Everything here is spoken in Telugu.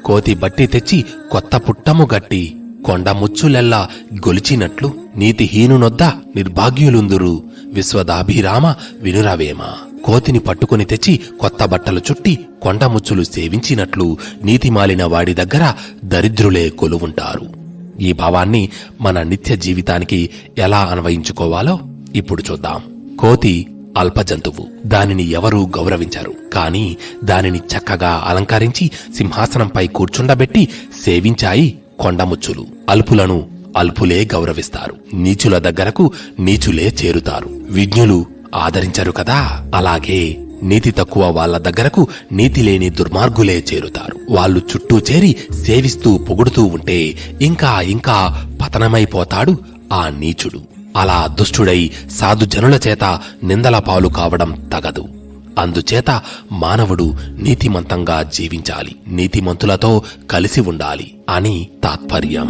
కోతి బట్టి తెచ్చి కొత్త పుట్టము గట్టి కొండ ముచ్చులెల్లా గొలిచినట్లు నీతిహీనునొద్ద నిర్భాగ్యులుందురు విశ్వదాభిరామ వినురవేమ. కోతిని పట్టుకుని తెచ్చి కొత్త బట్టలు చుట్టి కొండ ముచ్చులు సేవించినట్లు నీతిమాలిన వాడి దగ్గర దరిద్రులే కొలువుంటారు. ఈ భావాన్ని మన నిత్య జీవితానికి ఎలా అన్వయించుకోవాలో ఇప్పుడు చూద్దాం. కోతి అల్పజంతువు. దానిని ఎవరూ గౌరవించరు. కాని దానిని చక్కగా అలంకరించి సింహాసనంపై కూర్చుండబెట్టి సేవించాయి కొండముచ్చులు. అల్పులను అల్పులే గౌరవిస్తారు. నీచుల దగ్గరకు నీచులే చేరుతారు. విజ్ఞులు ఆదరించరు కదా. అలాగే నీతి తక్కువ వాళ్ల దగ్గరకు నీతి లేని దుర్మార్గులే చేరుతారు. వాళ్ళు చుట్టూ చేరి సేవిస్తూ పొగుడుతూ ఉంటే ఇంకా ఇంకా పతనమైపోతాడు ఆ నీచుడు. అలా దుష్టుడై సాధుజనుల చేత నిందల పాలు కావడం తగదు. అందుచేత మానవుడు నీతిమంతంగా జీవించాలి, నీతిమంతులతో కలిసి ఉండాలి అని తాత్పర్యం.